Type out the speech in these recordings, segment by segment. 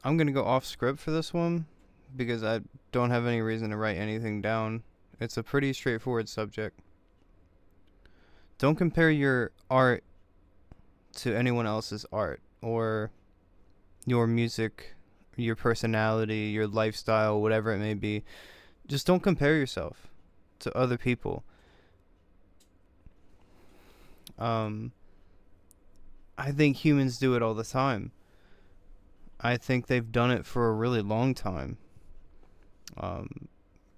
I'm going to go off script for this one because I don't have any reason to write anything down. It's a pretty straightforward subject. Don't compare your art to anyone else's art or your music, your personality, your lifestyle, whatever it may be. Just don't compare yourself to other people. Um, I think humans do it all the time. I think they've done it for a really long time.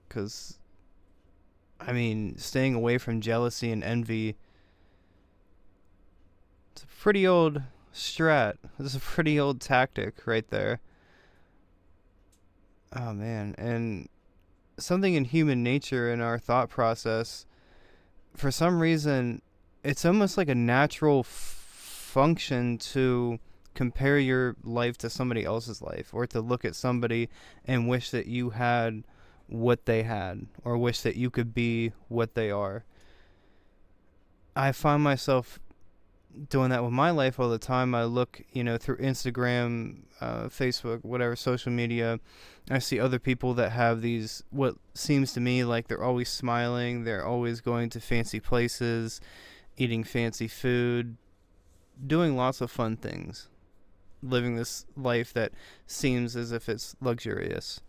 Because, I mean, staying away from jealousy and envy, it's a pretty old strat. It's a pretty old tactic right there. Oh, man. And something in human nature and our thought process, for some reason, it's almost like a natural function to compare your life to somebody else's life, or to look at somebody and wish that you had what they had, or wish that you could be what they are. I find myself doing that with my life all the time. I look, through Instagram, Facebook, whatever social media. I see other people that have these, what seems to me like they're always smiling, they're always going to fancy places, eating fancy food, doing lots of fun things, living this life that seems as if it's luxurious.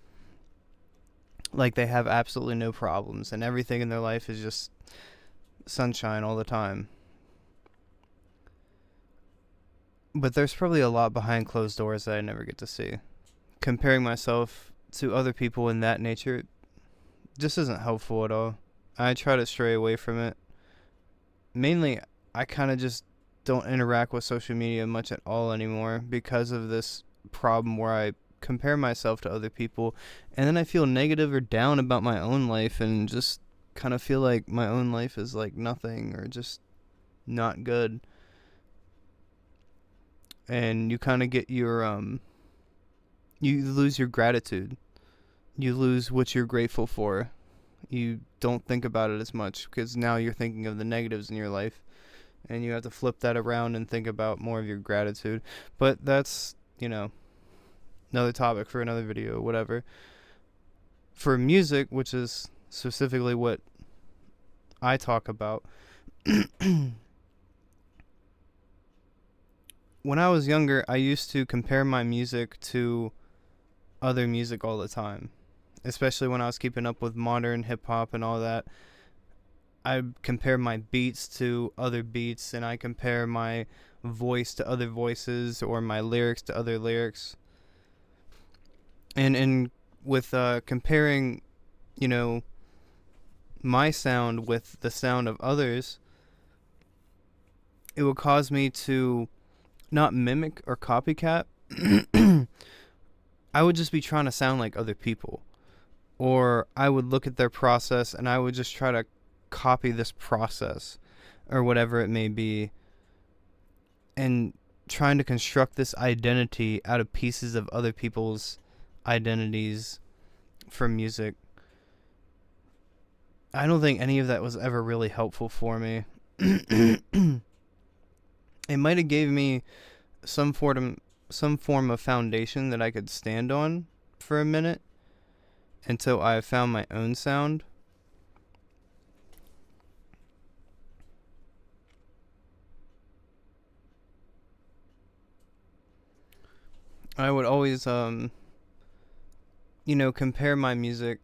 Like they have absolutely no problems and everything in their life is just sunshine all the time. But there's probably a lot behind closed doors that I never get to see. Comparing myself to other people in that nature just isn't helpful at all. I try to stray away from it. Mainly, I kind of just don't interact with social media much at all anymore because of this problem where I compare myself to other people and then I feel negative or down about my own life and just kind of feel like my own life is like nothing or just not good. And you kind of get your you lose your gratitude. You lose what you're grateful for. You don't think about it as much because now you're thinking of the negatives in your life, and you have to flip that around and think about more of your gratitude. But that's, another topic for another video, whatever. For music, which is specifically what I talk about, when I was younger, I used to compare my music to other music all the time, especially when I was keeping up with modern hip hop and all that. I compare my beats to other beats, and I compare my voice to other voices or my lyrics to other lyrics. And with comparing, you know, my sound with the sound of others, it would cause me to not mimic or copycat. I would just be trying to sound like other people. Or I would look at their process and I would just try to copy this process or whatever it may be, and trying to construct this identity out of pieces of other people's identities for music. I don't think any of that was ever really helpful for me. It might have gave me some form of foundation that I could stand on for a minute until I found my own sound. I would always compare my music,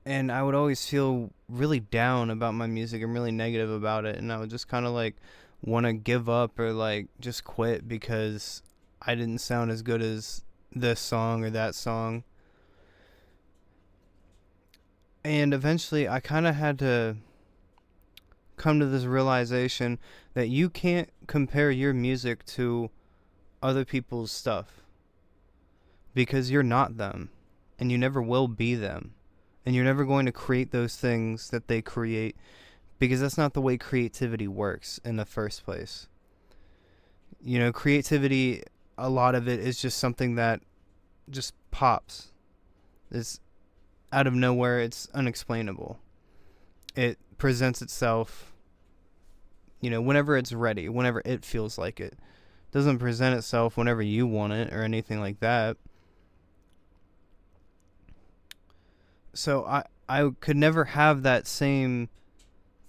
and I would always feel really down about my music and really negative about it, and I would just kind of like want to give up or like just quit because I didn't sound as good as this song or that song. And eventually I kind of had to come to this realization that you can't compare your music to other people's stuff because you're not them and you never will be them, and you're never going to create those things that they create because that's not the way creativity works in the first place. Creativity, a lot of it is just something that just pops. It's out of nowhere. It's unexplainable. It presents itself, whenever it's ready, whenever it feels like it. It doesn't present itself whenever you want it or anything like that. So I could never have that same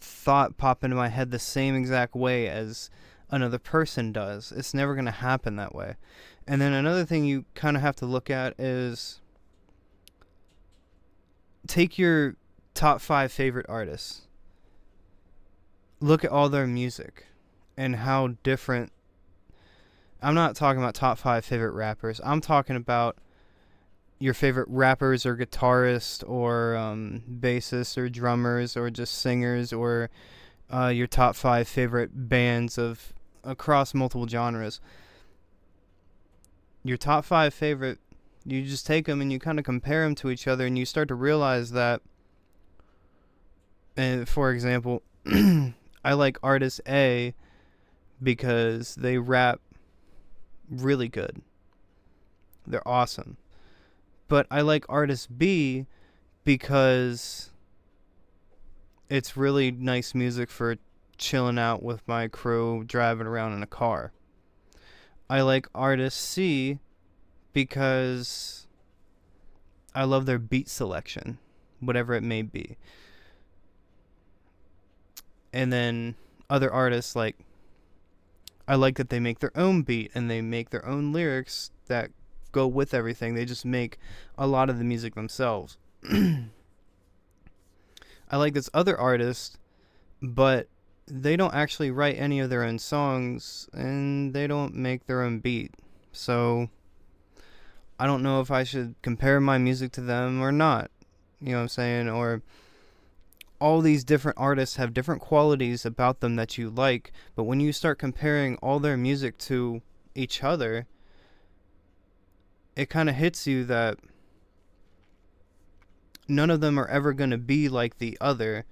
thought pop into my head the same exact way as another person does. It's never going to happen that way. And then another thing you kind of have to look at is take your top 5 favorite artists. Look at all their music and how different. I'm not talking about top 5 favorite rappers. I'm talking about your favorite rappers or guitarists or bassists or drummers or just singers, or your top 5 favorite bands of across multiple genres. Your top 5 favorite, you just take them and you kind of compare them to each other, and you start to realize that, for example, I like artist A because they rap really good. They're awesome. But I like artist B because it's really nice music for chilling out with my crew driving around in a car. I like artist C because I love their beat selection, whatever it may be. And then other artists, like, I like that they make their own beat and they make their own lyrics that go with everything. They just make a lot of the music themselves. I like this other artist, but they don't actually write any of their own songs and they don't make their own beat. So I don't know if I should compare my music to them or not. You know what I'm saying? Or all these different artists have different qualities about them that you like, but when you start comparing all their music to each other, it kind of hits you that none of them are ever going to be like the other,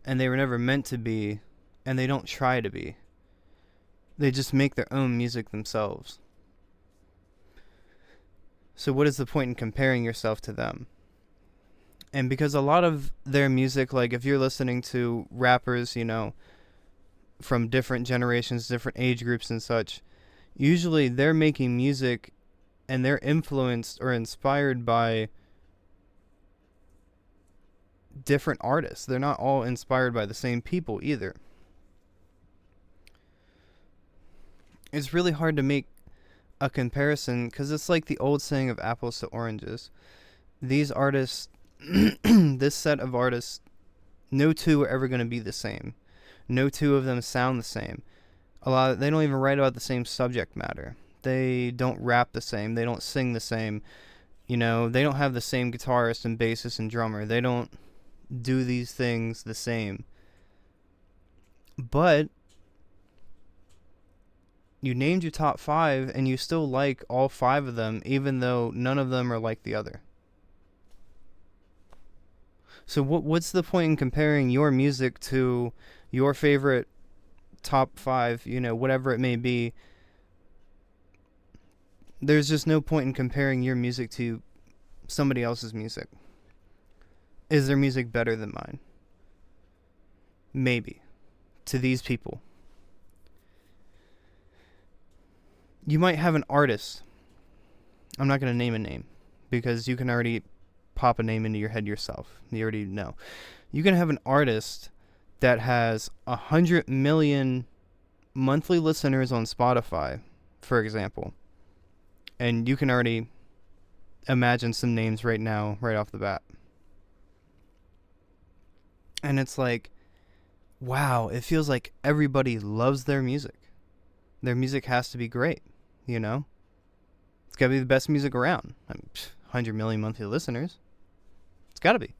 and they were never meant to be, and they don't try to be. They just make their own music themselves. So what is the point in comparing yourself to them? And because a lot of their music, like if you're listening to rappers, you know, from different generations, different age groups and such, usually they're making music and they're influenced or inspired by different artists. They're not all inspired by the same people either. It's really hard to make a comparison because it's like the old saying of apples to oranges. These artists, this set of artists, no two are ever going to be the same. No two of them sound the same. They don't even write about the same subject matter. They don't rap the same. They don't sing the same. You know, they don't have the same guitarist and bassist and drummer. They don't do these things the same. But you named your top 5 and you still like all 5 of them, even though none of them are like the other. So what's the point in comparing your music to your favorite top 5, you know, whatever it may be? There's just no point in comparing your music to somebody else's music. Is their music better than mine? Maybe. To these people. You might have an artist. I'm not going to name a name because you can already pop a name into your head yourself. You already know. You can have an artist that has 100 million monthly listeners on Spotify, for example. And you can already imagine some names right now, right off the bat. And it's like, wow, it feels like everybody loves their music. Their music has to be great, you know? It's got to be the best music around. 100 million monthly listeners. It's got to be.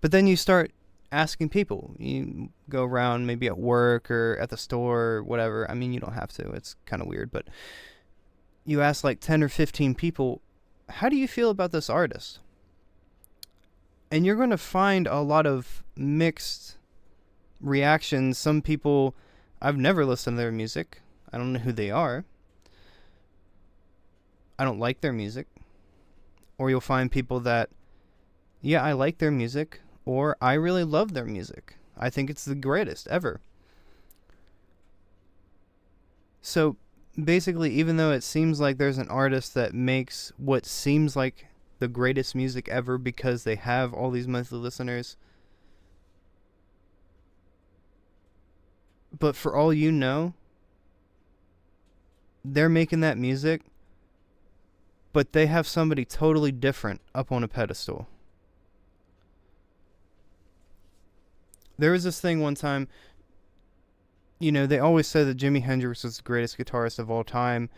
But then you start asking people. You go around maybe at work or at the store or whatever. I mean, you don't have to. It's kind of weird. But you ask like 10 or 15 people, how do you feel about this artist? And you're going to find a lot of mixed reactions. Some people, I've never listened to their music. I don't know who they are. I don't like their music. Or you'll find people that, yeah, I like their music, or I really love their music. I think it's the greatest ever. So basically, even though it seems like there's an artist that makes what seems like the greatest music ever because they have all these monthly listeners. But for all you know, they're making that music, but they have somebody totally different up on a pedestal. There was this thing one time, they always say that Jimi Hendrix was the greatest guitarist of all time.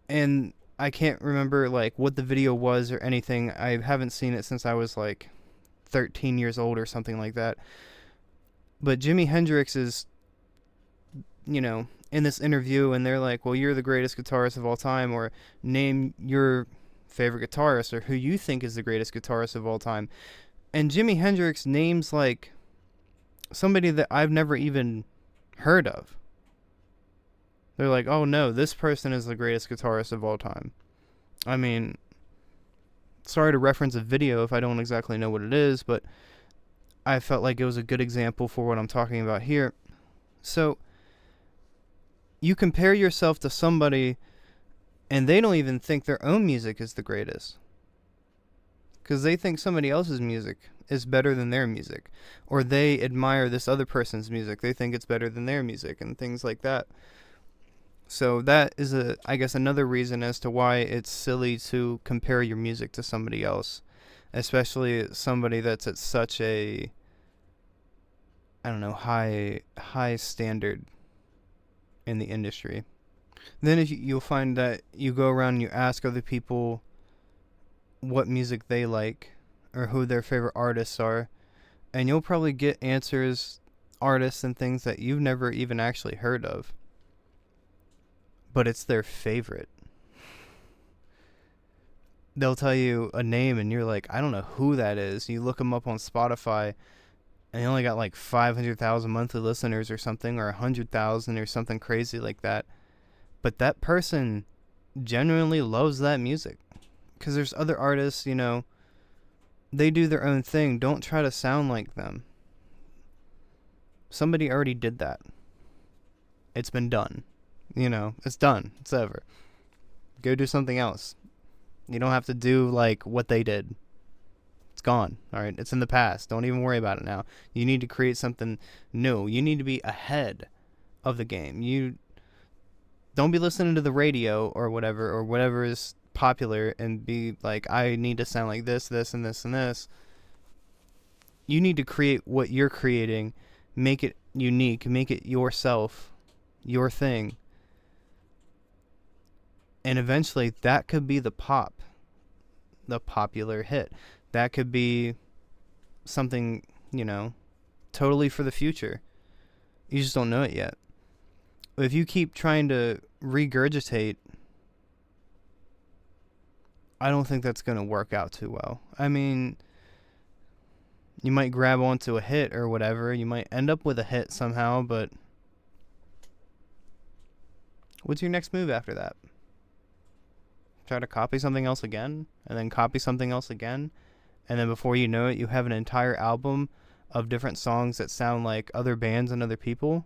And I can't remember, like, what the video was or anything. I haven't seen it since I was, like, 13 years old or something like that. But Jimi Hendrix is, in this interview, and they're like, well, you're the greatest guitarist of all time, or name your favorite guitarist, or who you think is the greatest guitarist of all time. And Jimi Hendrix names, like, somebody that I've never even heard of. They're like, oh no, this person is the greatest guitarist of all time. I mean, sorry to reference a video if I don't exactly know what it is, but I felt like it was a good example for what I'm talking about here. So, you compare yourself to somebody, and they don't even think their own music is the greatest. Because they think somebody else's music is better than their music. Or they admire this other person's music. They think it's better than their music and things like that. So that is, I guess, another reason as to why it's silly to compare your music to somebody else. Especially somebody that's at such a, I don't know, high standard in the industry. Then you'll find that you go around and you ask other people what music they like or who their favorite artists are, and you'll probably get answers, artists and things that you've never even actually heard of, but it's their favorite. They'll tell you a name and you're like, I don't know who that is. You look them up on Spotify and they only got like 500,000 monthly listeners or something, or 100,000 or something crazy like that, but that person genuinely loves that music. Because there's other artists, they do their own thing. Don't try to sound like them. Somebody already did that. It's been done. It's done. It's over. Go do something else. You don't have to do, like, what they did. It's gone. All right? It's in the past. Don't even worry about it now. You need to create something new. You need to be ahead of the game. You don't be listening to the radio or whatever is popular and be like, I need to sound like this, this, and this, and this. You need to create what you're creating, make it unique, make it yourself, your thing. And eventually that could be the popular hit. That could be something, totally for the future. You just don't know it yet. If you keep trying to regurgitate, I don't think that's going to work out too well. I mean, you might grab onto a hit or whatever. You might end up with a hit somehow, but what's your next move after that? Try to copy something else again, and then copy something else again, and then before you know it, you have an entire album of different songs that sound like other bands and other people.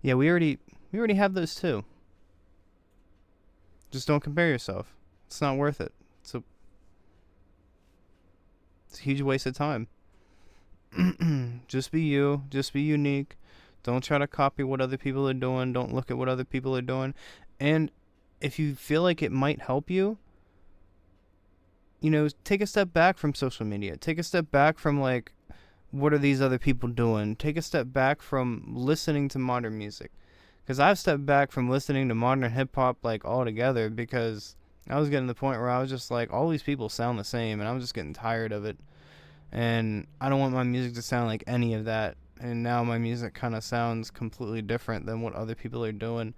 Yeah, we already have those too. Just don't compare yourself. It's not worth it. It's a huge waste of time. Just be you. Just be unique. Don't try to copy what other people are doing. Don't look at what other people are doing. And if you feel like it might help you, take a step back from social media. Take a step back from, like, what are these other people doing? Take a step back from listening to modern music. Because I've stepped back from listening to modern hip-hop, like, altogether, because I was getting to the point where I was just like, all these people sound the same, and I'm just getting tired of it. And I don't want my music to sound like any of that. And now my music kind of sounds completely different than what other people are doing.